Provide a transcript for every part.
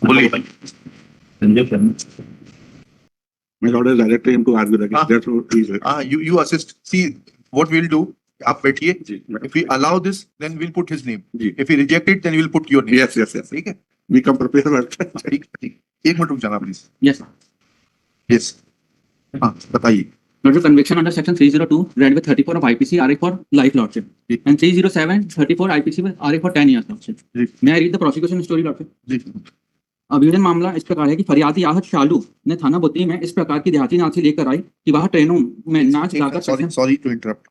बोलिए। My order is directly him to argue that that's what he said. You assist. See what we'll do. आप बैठिए. जी, If we allow this, then we'll put his name. Ji. If we reject it, then we'll put your name. Yes, yes, yes. ठीक है. We come prepared. ठीक ठीक. एक minute रुक जाना please. Yes. Yes. हाँ बताइए. Lordship, conviction under section 302 read with 34 of IPC RA for life, Lordship. Ji. And 307 34 IPC with RA for 10 years, Lordship. Ji. May I read the prosecution story, Lordship? जी. अभियोजन मामला इस प्रकार है कि फरियादी आहत शालू ने थाना बुद्धि में इस प्रकार की देहाती नाच से लेकर आई कि वह ट्रेनों में नाच गाकर सॉरी टू इंटरप्ट.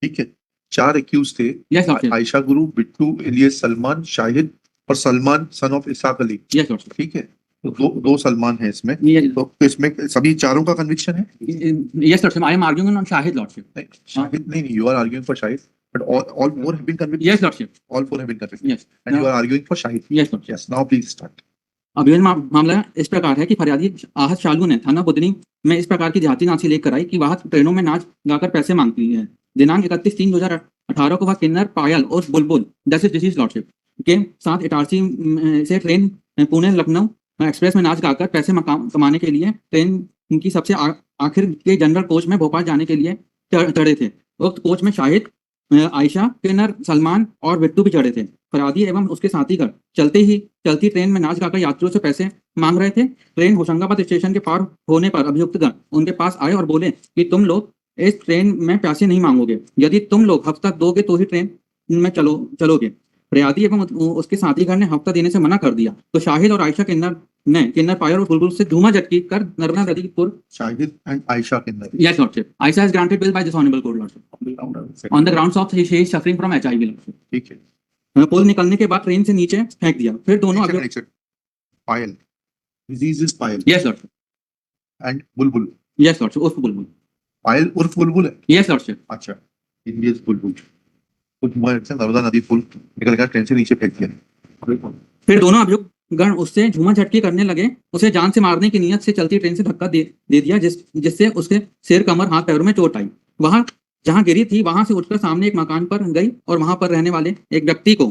ठीक है. 4 एक्यूज थे. Yes, Lordship. आयशा गुरु, बिट्टू, इलियस सलमान, शाहिद और Salman son of Ishaq Ali. Yes, Lordship. ठीक है. तो दो सलमान है इसमें. Yes, तो इसमें सभी चारों का कन्विक्शन है. yes, Lordship. I am arguing on Shahid, Lordship. नहीं, शाहिद नहीं, you are arguing for Shahid, but all four have been convicted. Yes, Lordship. All four have been convicted. Yes. And you are arguing for Shahid. Yes, Lordship. Yes. Now please start. अभियोजन मामला इस प्रकार है कि फरियादी आहत शालू ने थाना बुधनी में इस प्रकार की देहाती नाची लेकर आई कि वह ट्रेनों में नाच गाकर पैसे मांगती है। दिनांक 31/3/2018 को वह किन्नर, पायल और बुलबुल डिसीज लॉर्डशिप के साथ इटारसी से ट्रेन पुणे लखनऊ एक्सप्रेस में नाच गाकर पैसे कमाने के लिए ट्रेन की सबसे आखिर के जनरल कोच में भोपाल जाने के लिए चढ़े थे। उक्त कोच में शाहिद, आयशा, किन्नर, सलमान और बिट्टू भी चढ़े थे। फरियादी एवं उसके साथीगण चलती ट्रेन में नाच गाकर यात्रियों से पैसे मांग रहे थे। ट्रेन होशंगाबाद स्टेशन के पार होने पर अभियुक्तगण उनके पास आए और बोले कि तुम लोग इस ट्रेन में पैसे नहीं मांगोगे, यदि तुम लोग हफ्ता दोगे तो ही ट्रेन में चलोगे। फरियादी एवं उसके साथीगण ने हफ्ता देने से मना कर दिया तो शाहिद और आयशा किन्नर, पायल और बुलबुल से धूमा झटकी कर नर्मदा नदी पुर Shahid and Aisha Kinnar. Yes, Lordship. Aisha is granted bail by this honorable court, Lordship. On the grounds of she is suffering from HIV, Lordship. ठीक है. पुल निकलने के बाद ट्रेन से नीचे फेंक दिया। फिर दोनों पायल. Disease is Payal. Yes, Lordship. And Bulbul. Yes, Lordship. उर्फ बुलबुल। पायल उर्फ बुलबुल है. Yes, Lordship. अच्छा. India's बुलबुल. कुछ नर्मदा नदी पुल निकल कर ट्रेन से नीचे फेंक दिया. फिर दोनों अभियुक्तगण उससे झूमा झटकी करने लगे। उसे जान से मारने की नीयत से चलती ट्रेन से धक्का दे दिया जिससे उसके सिर, कमर, हाथ, पैरों में चोट आई। वहां जहां गिरी थी वहां से उठकर सामने एक मकान पर गई और वहां पर रहने वाले एक व्यक्ति को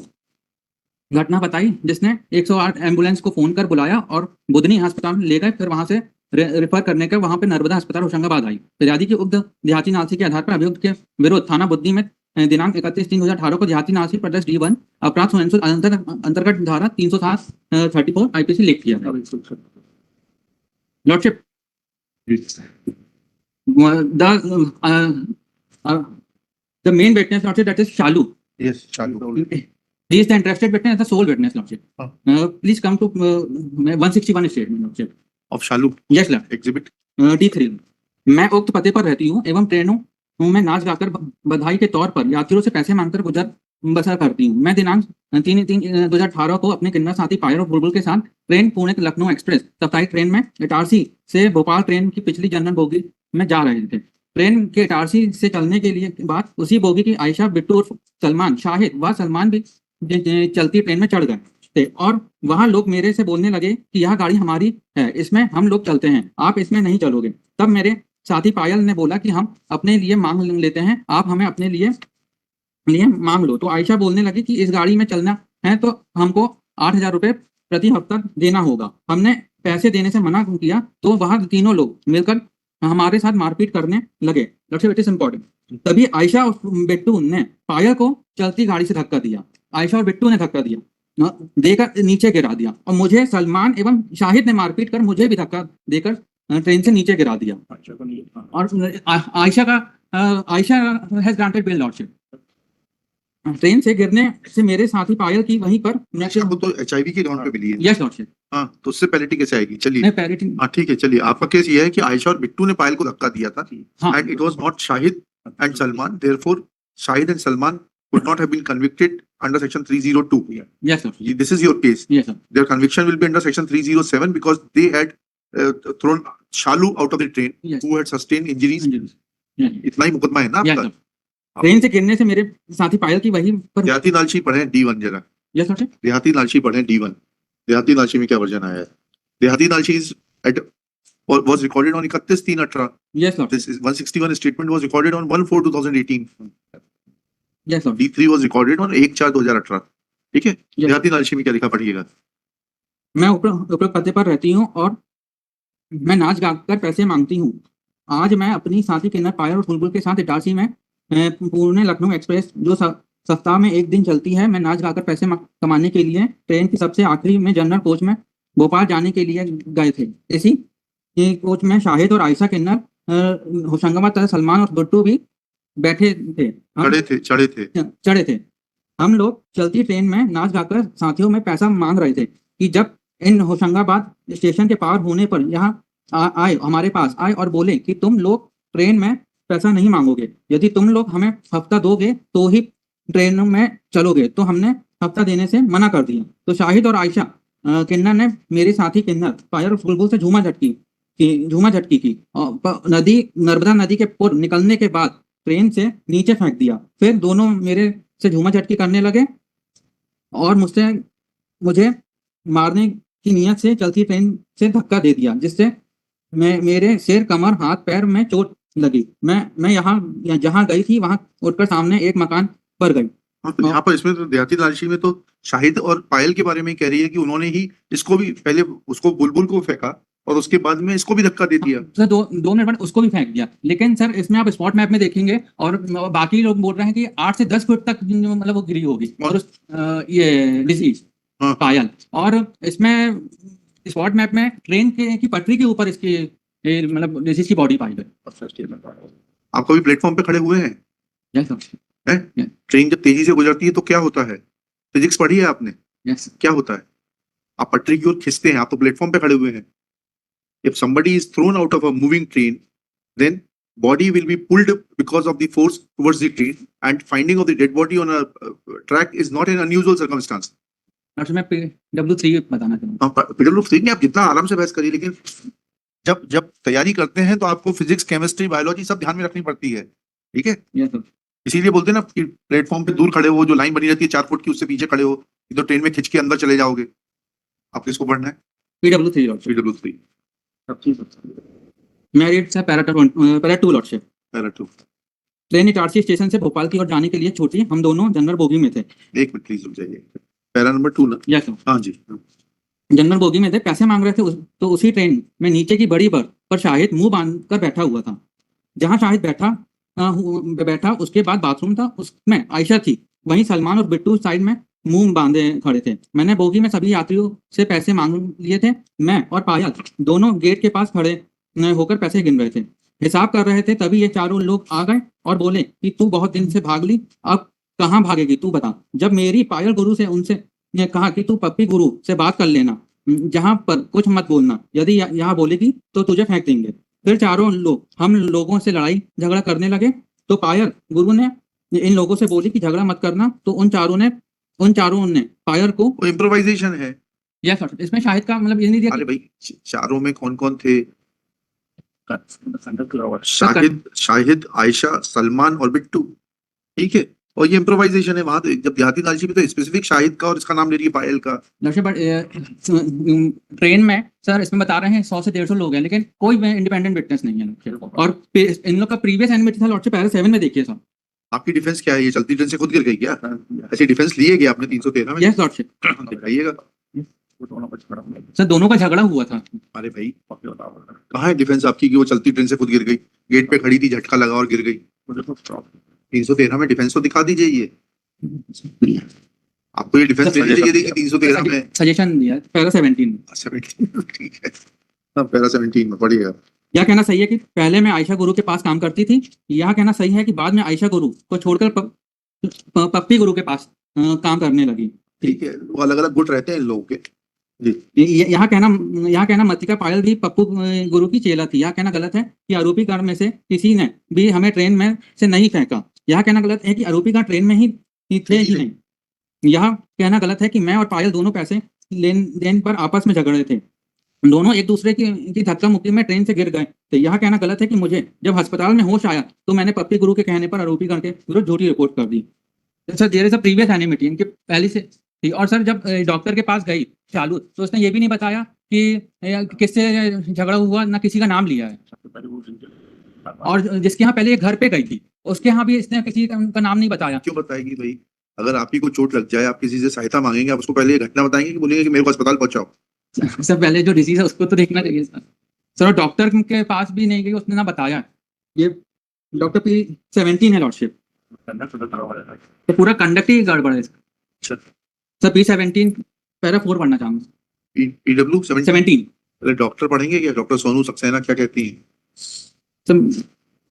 घटना बताई, जिसने 108 एम्बुलेंस को फोन कर बुलाया और बुधनी अस्पताल ले गए। फिर वहां से रेफर करने कर वहां पे नर्मदा अस्पताल होशंगाबाद आई। फरियादी की उक्त देहाती नासी के आधार पर अभियुक्त के विरुद्ध थाना बुद्धनी में दिनांक 31/3/2018 को देहाती नासी प्रदेश D1 अपराध अंतर्गत धारा 307-34 IPC लिख किया। Lordship, the main witness, Lordship, that is Shalu. Yes, Shalu. He is the interested witness, the sole witness, Lordship. Please come to 161 statement, Lordship. Of Shalu. Yes, Lord. Exhibit. D3. मैं उक्त पते पर रहती हूँ एवं ट्रेनों में नाच गाकर बधाई के तौर पर यात्रियों से पैसे मांगकर गुजर बसर करती हूँ। मैं दिनांक 3/3/2018 को अपने किन्नर साथी पायल और बुलबुल के साथ ट्रेन पुणे लखनऊ एक्सप्रेस साप्ताहिक ट्रेन में इटारसी से भोपाल ट्रेन की पिछली जनरल बोगी में जा रहे थे। ट्रेन के इटारसी से चलने के लिए बाद उसी बोगी की आयशा, बिट्टू और सलमान, शाहिद व सलमान भी चलती ट्रेन में चढ़ गए थे और वहां लोग मेरे से बोलने लगे कि यह गाड़ी हमारी है, इसमें हम लोग चलते हैं, आप इसमें नहीं चलोगे। तब मेरे साथी पायल ने बोला कि हम अपने लिए मांग लेते हैं, आप हमें अपने लिए मांग लो। तो आयशा बोलने लगी कि इस गाड़ी में चलना है तो हमको 8,000 रुपये प्रति हफ्ता देना होगा। हमने पैसे देने से मना किया तो वहां तीनों लोग मिलकर हमारे साथ मारपीट करने लगे। It is important. तभी आयशा और बिट्टू ने पायल को चलती गाड़ी से धक्का दिया। आयशा और बिट्टू ने धक्का दिया देकर नीचे गिरा दिया और मुझे, सलमान एवं शाहिद ने मारपीट कर मुझे भी धक्का देकर ट्रेन से नीचे गिरा दिया। और Ayesha has granted bail, lordship. Train से गिरने से मेरे साथी पायल की वहीं पर वो तो HIV के ग्राउंड पे मिली है। Yes lordship. हाँ, तो उससे पैरिटी कैसे आएगी? चलिए। पैरिटी। हाँ ठीक है, चलिए। आपका केस ये है कि आयशा और बिट्टू ने पायल को धक्का दिया था and it was not Shahid and Salman, therefore Shahid and Salman could not have been convicted under section 302. Yes, sir. This is your case. Yes, sir. Their conviction will be under section 307 because they had thrown Shalu out of the train, yes, who had sustained injuries. Yes. इतना ही मुकदमा है ना आपका? Train से गिरने से मेरे साथी पायल की वही पर। देहाती नालची पढ़े D1 जरा। Yes, sir. देहाती नालची पढ़े D1। देहाती नालची में क्या वर्जन आया है? देहाती नालची is at was recorded on 31/3/18. Yes, Lord. This is 161 statement was recorded on 1/4/2018. Yes, Lord. D3 was recorded on 1/4/2018. ठीक है, Yes. देहाती नालिशी में क्या लिखा पढ़िएगा। मैं उपरोक्त पते पर रहती हूँ और मैं नाच गाकर पैसे मांगती हूँ। आज मैं अपनी साथी किन्नर पायल और बुलबुल के साथ इटारसी में पुणे लखनऊ एक्सप्रेस जो सप्ताह में एक दिन चलती है, मैं नाच गाकर पैसे कमाने के लिए ट्रेन की सबसे आखिरी में जनरल कोच में भोपाल जाने के लिए गए थे। इसी कोच में शाहिद और आयशा किन्नर, होशंगाबाद तथा सलमान और बिट्टू भी बैठे थे। चढ़े थे। हम लोग चलती ट्रेन में नाच गाकर साथियों में पैसा मांग रहे थे कि जब इन होशंगाबाद स्टेशन के पार होने पर यहाँ आए, हमारे पास आए और बोले कि तुम लोग ट्रेन में पैसा नहीं मांगोगे, यदि तुम लोग हमें हफ्ता दोगे तो ही ट्रेन में चलोगे। तो हमने हफ्ता देने से मना कर दिया। तो शाहिद और आयशा किन्नर ने मेरी साथी किन्नर पायल और बुलबुल से झूमा झटकी की नदी नर्मदा नदी के पुर निकलने के बाद ट्रेन से नीचे फेंक दिया। फिर दोनों मेरे से झूमा झटकी करने लगे और मुझे मारने की नियत से चलती ट्रेन से धक्का दे दिया, जिससे मेरे सिर, कमर, हाथ, पैर में चोट लगी। मैं यहाँ जहाँ गई थी वहां उठकर सामने एक मकान पर गई। हाँ, तो यहाँ पर इसमें तो देहाती नालिशी में तो शाहिद और पायल के बारे में कह रही है कि उन्होंने ही इसको भी पहले उसको बुलबुल को फेंका और उसके बाद में इसको भी धक्का दे दिया। सर 2 मिनट बाद उसको भी फेंक दिया, लेकिन सर इसमें आप स्पॉट मैप में देखेंगे और बाकी लोग बोल रहे हैं कि 8 से 10 फुट तक मतलब वो गिरी होगी और ये डिसीज पायल, और इसमें स्पॉट मैप में ट्रेन की पटरी के ऊपर इसकी मतलब डिसीज की बॉडी पाई गई। आप कभी प्लेटफॉर्म पे खड़े हुए हैं? Yes sir. ट्रेन जब तेजी से गुजरती है तो क्या होता है? फिजिक्स पढ़ी है आपने? यस। क्या होता है? आप पटरी की ओर खींचते हैं, आप तो प्लेटफॉर्म पे खड़े हुए हैं। If somebody is thrown out of a moving train, then body will be pulled because of the force towards the train, and finding of the dead body on a track is not an unusual circumstance. मैं PW3 बताना चाहूँगा। PW3 में आप जितना आराम से बहस करिए, लेकिन जब तैयारी करते हैं तो आपको फिजिक्स, केमिस्ट्री, बायोलॉजी सब ध्यान में रखनी पड़ती है। ठीक है, यस सर। इसीलिए बोलते हैं ना कि प्लेटफॉर्म पे दूर खड़े हो, जो लाइन बनी रहती है 4 फुट की, उससे पीछे खड़े हो, तो ट्रेन में खिंच के अंदर चले जाओगे। आप किसको पढ़ना है? PW3। मैरिड से para 2 lordship. Train Itarsi station से भोपाल की ओर जाने के लिए छोटी, हम दोनों जनरल बोगी में थे। एक मिनट प्लीज रुक जाइए। पैरा नंबर 2 ना? Yes sir. हाँ जी। जनरल बोगी में थे, पैसे मांग रहे थे। तो उसी ट्रेन में नीचे की बड़ी बर्थ पर शाहिद मुंह बांध कर बैठा हुआ था। जहां शाहिद बैठा उसके बाद बाथरूम था, उसमें आयशा थी। वहीं सलमान और बिट्टू साइड में मुंह बांधे खड़े थे। मैंने बोगी में सभी यात्रियों से पैसे मांग लिए थे। मैं और पायल दोनों गेट के पास खड़े होकर पैसे गिन रहे थे, हिसाब कर रहे थे। तभी ये चारों लोग आ गए और बोले कि तू बहुत दिन से भाग ली, अब कहाँ भागेगी तू बता। जब मेरी पायल गुरु से उनसे ने कहा कि तू पप्पी गुरु से बात कर लेना, जहां पर कुछ मत बोलना, यदि यहाँ बोलेगी तो तुझे फेंक देंगे। फिर चारों लोग हम लोगों से लड़ाई झगड़ा करने लगे। तो पायल गुरु ने इन लोगों से बोली कि झगड़ा मत करना। तो उन चारों ने पायल को इम्प्रोवाइजेशन है। Yes sir. इसमें शाहिद का मतलब ये नहीं दिया। अरे भाई, चारों में कौन कौन थे? शाहिद, आयशा, सलमान और बिट्टू। ठीक है, और ये इम्प्रोवाइजेशन है। वहां जब देहाती नालिशी में तो स्पेसिफिक शाहिद का और इसका नाम ले रही है पायल का। ट्रेन में सर इसमें बता रहे हैं 100 से 150 लोग हैं, लेकिन कोई इंडिपेंडेंट विटनेस नहीं है। और इन लोग का प्रीवियस एनिमेटेड था लॉर्डशिप पैरा 7 में देखिए सर। आपकी डिफेंस क्या है? ये चलती ट्रेन से खुद गिर गई क्या? ऐसी डिफेंस लिए गया आपने 313 में? Yes lordship. दिखाइएगा सर, दोनों का झगड़ा हुआ था। अरे भाई, कहाँ है डिफेंस आपकी कि वो चलती ट्रेन से खुद गिर गई? गेट पे खड़ी थी, झटका लगा और गिर गई। 313 में डिफेंस तो दिखा दीजिए। ये आपको ये डिफेंस देनी चाहिए कि 313 में सजेशन दिया पैरा 17। ठीक है, पैरा 17 में पढ़िएगा। यह कहना सही है कि पहले मैं आयशा गुरु के पास काम करती थी। यह कहना सही है कि बाद में आयशा गुरु को छोड़कर पप्पी गुरु के पास काम करने लगी। ठीक है, वो अलग अलग गुट रहते हैं इन लोगों के जी। यहाँ कहना मतिका पायल भी पप्पू गुरु की चेला थी। यह कहना गलत है कि आरोपी गण में से किसी ने भी हमें ट्रेन में से नहीं फेंका। यह कहना गलत है कि आरोपी गण ट्रेन में ही थे ही नहीं। यह कहना गलत है कि मैं और पायल दोनों पैसे लेन देन पर आपस में झगड़े थे। दोनों एक दूसरे की धक्का मुक्की में ट्रेन से गिर गए थे। यह कहना गलत है कि मुझे जब अस्पताल में होश आया तो मैंने पप्पी गुरु के कहने पर आरोपी गण के विरुद्ध झूठी रिपोर्ट कर दी। Sir, there is a previous enmity इनके पहले से थी। और सर, जब डॉक्टर के पास गई चालू तो उसने ये भी नहीं बताया किससे झगड़ा हुआ, ना किसी का नाम लिया है। और जिसके यहाँ पहले ये घर पे गई थी, उसके यहाँ भी इसने किसी का नाम नहीं बताया। क्यों बताएगी भाई? अगर आप ही को चोट लग जाए, आप किसी से सहायता मांगेंगे, आप उसको पहले ये घटना बताएंगे कि बोलेंगे कि मेरे को अस्पताल पहुंचाओ? सर पहले जो डिसीज है उसको तो देखना चाहिए सर। सर डॉक्टर के पास भी नहीं गई, उसने ना बताया। ये डॉक्टर P17 है लॉर्डशिप, तो पूरा कंडक्ट ही गड़बड़ है इसका। अच्छा। सर P17 पैरा 4 पढ़ना चाहूंगा। PW 17? 17 अरे डॉक्टर पढ़ेंगे क्या? डॉक्टर सोनू सक्सेना क्या कहती हैं? सर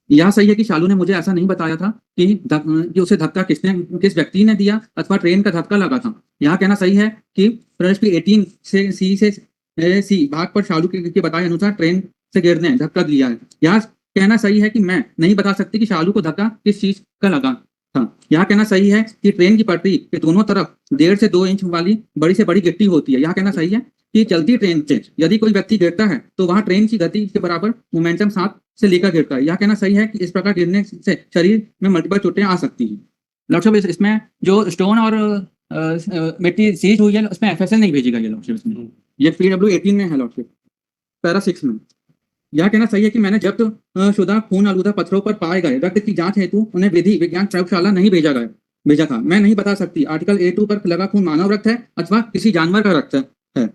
यह सही है कि शालू ने मुझे ऐसा नहीं बताया था कि उसे धक्का किस व्यक्ति ने दिया अथवा ट्रेन का धक्का लगा था। यहाँ कहना सही है कि प्रश्न 18 से सी भाग पर शालू के बताए अनुसार ट्रेन से गिरने धक्का दिया है। यहाँ कहना सही है कि मैं नहीं बता सकती कि शालू को धक्का किस चीज का लगा था। यहाँ कहना सही है कि ट्रेन की पटरी के दोनों तरफ 1.5 से 2 इंच वाली बड़ी से बड़ी गिट्टी होती है। यहाँ कहना सही है कि चलती ट्रेन से यदि कोई व्यक्ति गिरता है तो वहां ट्रेन की गति के बराबर मोमेंटम 7 से लेकर गिरता है। यह कहना सही है कि इस प्रकार गिरने से शरीर में मल्टीपल चोटें आ सकती हैं। लॉर्डशिप इसमें जो स्टोन और मिट्टी सीज हुई है उसमें FSL नहीं भेजी गई है लॉर्डशिप इसमें। ये PW18 में है लॉर्डशिप, पैरा 6 में। यह कहना सही है कि मैंने जब्त शुदा खून आलूदा पत्थरों पर पाए गए रक्त की जांच हेतु उन्हें विधि विज्ञान प्रयोगशाला नहीं भेजा था। मैं नहीं बता सकती आर्टिकल A2 पर लगा खून मानव रक्त है अथवा किसी जानवर का रक्त है।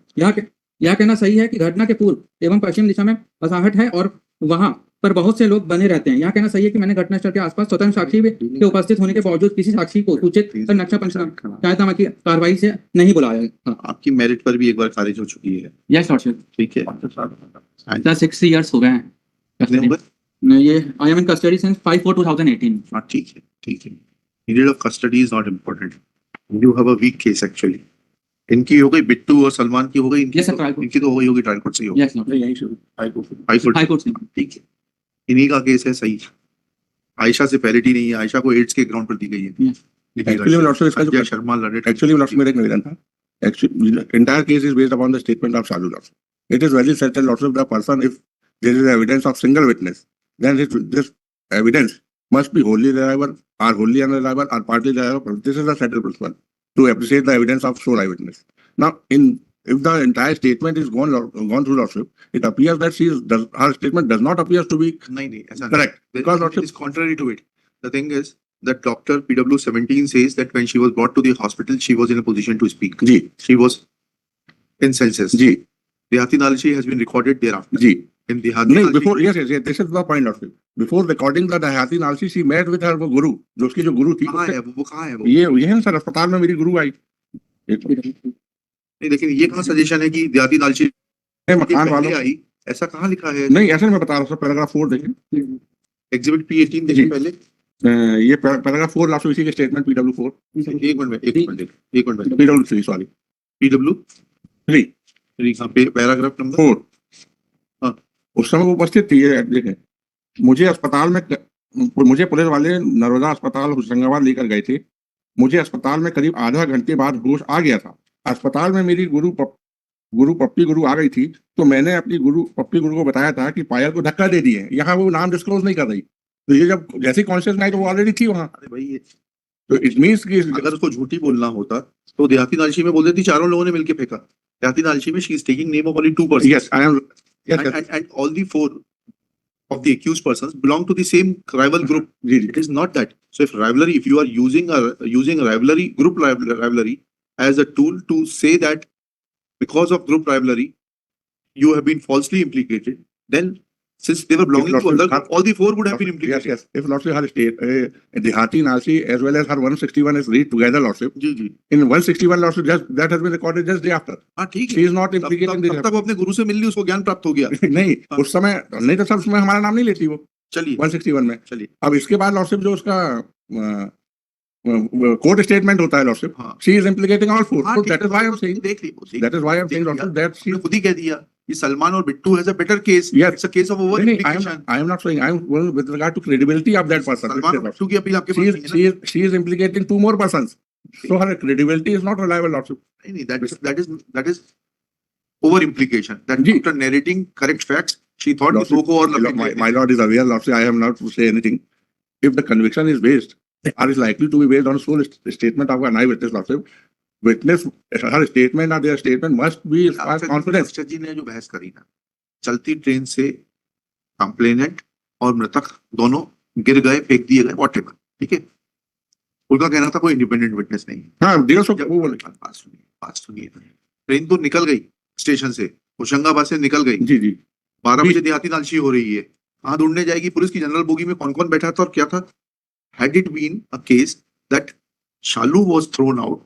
यह कहना सही है कि घटना के पूर्व एवं पश्चिम दिशा में बसाहट है और वहां पर बहुत से लोग बने रहते हैं। यह कहना सही है कि मैंने घटनास्थल के आसपास स्वतंत्र साक्षी के उपस्थित होने के बावजूद किसी साक्षी को सूचित कर नक्शा पंचनामा की कार्रवाई से नहीं बुलाया है। आपकी मेरिट पर भी एक बार खारिज हो चुकी है। Yes lordship. ठीक है। 6 years हो गए हैं। कितने हो गए? नहीं, ये I am in custody since 5/4/2018। हाँ ठीक है, ठीक है। Period of custody is not important. You have a weak case actually. इनकी हो गई, बिट्टू और सलमान की हो गई, Yes, sir, trial court. इनकी तो हो गई होगी, ट्रायल कोर्ट से ही होगी। Yes lordship. यहीं से हाई हाई कोर्ट से। ठीक है, इन्हीं का केस है। सही। आयशा से पैरिटी नहीं है, आयशा को एड्स के ग्राउंड पर दी गई है। Yes. Actually, Lordship, इसका जो- संजय शर्मा लड़े। Actually, Lordship, मेरा एक निवेदन था. Actually, the entire case is based upon the statement of Shalu, Lordship. It is very certain, Lordship, the person, if there is evidence of single witness, then this evidence must be wholly reliable, or wholly unreliable, or partly reliable. This is the settled principle to appreciate the evidence of sole eyewitness. Now, if the entire statement is gone through, Lordship, it appears that her statement does not appear to be नहीं, ऐसा correct. नहीं। Because, It Lordship, is contrary to it. The thing is that Dr. PW17 says that when she was brought to the hospital, she was in a position to speak. Ji, She was in senses. Ji, Dehati Nalchi has been recorded thereafter. Ji. In Dehati नहीं, Nalchi, before, yes, this is the point of it. Before recording the Dehati Nalchi, she met with her वो गुरु, जो उसकी जो गुरु थी, कहाँ है वो कहाँ है वो? ये है सर, अस्पताल में मेरी गुरु आई। नहीं, लेकिन ये कहाँ सजेशन है कि देहाती नालची मकान वालों, आई? ऐसा कहाँ लिखा है? नहीं ऐसा मैं बता रहा हूँ, पैराग्राफ 4 देखें, एग्जिबिट P18 देखिए जी। पहले। ये पैराग्राफ 4 लास्ट इसी के स्टेटमेंट PW4, एक मिनट PW3 सॉरी, PW3 3 कहाँ पे? Paragraph number 4। हाँ। उस समय वो उपस्थित थी, ये देखें, मुझे अस्पताल में, मुझे पुलिस वाले नरोदा अस्पताल होशंगाबाद लेकर गए थे। मुझे अस्पताल में करीब आधा घंटे बाद होश आ गया था। अस्पताल में मेरी पप्पी गुरु आ गई थी, तो मैंने अपनी पप्पी गुरु को बताया था कि पायल को धक्का दे दिए। यहाँ वो नाम डिस्क्लोज नहीं कर रही, तो ये जब जैसे कॉन्शियस नहीं तो वो ऑलरेडी थी वहाँ। अरे भाई ये तो इट मीन्स कि अगर उसको झूठी बोलना होता तो देहाती नालची में बोल देती चारों लोगों ने मिलकर फेंका। देहाती नालची में she is taking name of only 2 persons. Yes I am, yes And all the 4 of the accused persons belong to the same rival group. जी It is not that. So if rivalry, if you are using rivalry, group rivalry as a tool to say that because of group rivalry you have been falsely implicated, then since they were belonging to other group, all the 4 would have been implicated. Yes. If Lordship her state, Dehati Nalchi as well as her 161 is read together, Lordship. जी जी। In 161, Lordship, just that has been recorded just day after. हाँ ठीक She है। is not implicated in तब this. तक वो अपने गुरु से मिल ली, उसको ज्ञान प्राप्त हो गया। नहीं, उस समय नहीं तो सब उसमें हमारा नाम नहीं लेती वो चलिए 161 में। चलिए। अब इसके बाद लॉर्डशिप जो उसका कोर्ट स्टेटमेंट होता है लॉर्डशिप, हाँ। She is implicating all 4. हाँ, So ठीक that is why I am saying, देख ली। that is why I am saying lordship that she, उसने खुद ही कह दिया कि सलमान और Bittu has a better case. Yes. It's a case of over नहीं, implication। I am not saying, I am going with regard to credibility of that person. Salman और बिट्टू की appeal आपके पास नहीं है ना? She is implicating 2 more persons. So her credibility is not reliable, lordship. नहीं, that is over implication. That ji. after narrating correct facts, she thought कि Lordship, दो को और लपेट my लेते हैं। lord is aware, lordship, I am not to say anything. If the conviction is based or is likely to be based on sole statement of an eyewitness, lordship, witness, her statement or their statement must be as confidence. अक्षत जी ने जो बहस करी ना, चलती train से complainant और मृतक दोनों गिर गए, फेंक दिए गए, वॉटेवर, ठीक है। उनका कहना था कोई इंडिपेंडेंट विटनेस नहीं है। हाँ, देर जब वो बोले। बात सुनिए, ट्रेन तो निकल गई स्टेशन से, होशंगाबाद से निकल गई, जी जी 12 जी। बजे देहाती नालशी हो रही है, कहाँ ढूंढने जाएगी पुलिस की जनरल बोगी में कौन कौन बैठा था और क्या था। Had it been a case that Shalu was thrown out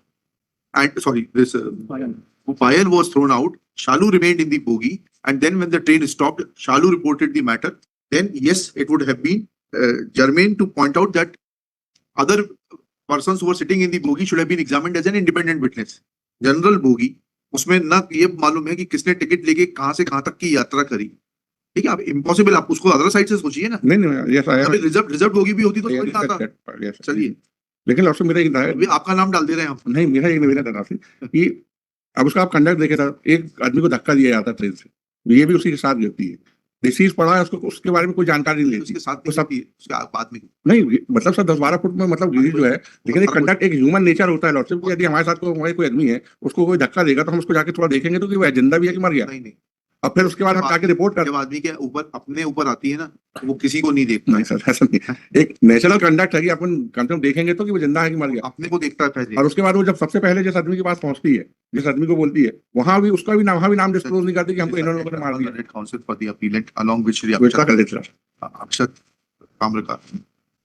and sorry this Upayal was thrown out, Shalu remained in the bogie, and then when the train stopped, Shalu reported the matter, then yes, it would have been germane to point out that other persons who were sitting in the bogie should have been examined as an independent witness. General bogie, उसमें ना ये मालूम है कि किसने ticket लेके कहाँ से कहाँ तक की यात्रा करी, ठीक है। आप इम्पॉसिबल, आप उसको अदर साइड से सोचिए ना। नहीं यस आई अभी रिजर्व बोगी भी होती तो कोई ना आता। चलिए, चलिए, लेकिन लॉर्डशिप मेरा एक अभी आपका नाम डाल दे रहे हैं हम। नहीं, मेरा एक निवेदन है आपसे कि अब उसका आप कंडक्ट देखे था, एक आदमी को धक्का दिया जाता ट्रेन से, ये भी उसी के साथ गिरती है, डिसीज पड़ा है, उसको उसके बारे में कोई जानकारी नहीं लेती। उसके साथ तो सब उसके बाद में नहीं, मतलब सर 10-12 फुट में मतलब गिरी जो है, लेकिन एक कंडक्ट एक ह्यूमन नेचर होता है लॉर्डशिप कि यदि हमारे साथ कोई आदमी है, उसको कोई धक्का देगा तो हम उसको जाके थोड़ा देखेंगे तो कि वो जिंदा भी है कि मर गया, नहीं, अब फिर उसके बाद हम जाके रिपोर्ट करते जब आदमी के ऊपर अपने ऊपर आती है ना, तो वो किसी को नहीं देखता नहीं सर, ऐसा नहीं। एक नेचुरल कंडक्ट है कि अपन कम से कम देखेंगे तो कि वो जिंदा है कि मर गया, अपने को देखता है पहले। और उसके बाद वो जब सबसे पहले जिस आदमी के पास पहुंचती है, जिस आदमी को बोलती है, वहां भी उसका भी नाम, वहां भी नाम डिस्क्लोज नहीं करती कि हमको इन लोगों ने मार दिया। Council for the appellate along with Shri वो इसका कर देते sir. Akshat Kamrakar,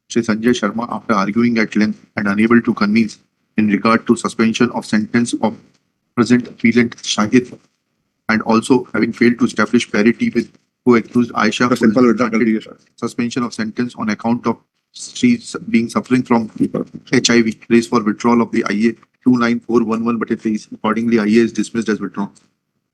Shri Sanjay Sharma, after arguing at length and unable to convince in regard to suspension of sentence of present appellant Shahid, and also having failed to establish parity with who accused Aisha, तो simple withdraw कर दीजिए sir. suspension of sentence on account of she being suffering from HIV, raised for withdrawal of the IA 29411, but it is accordingly IA is dismissed as withdrawn.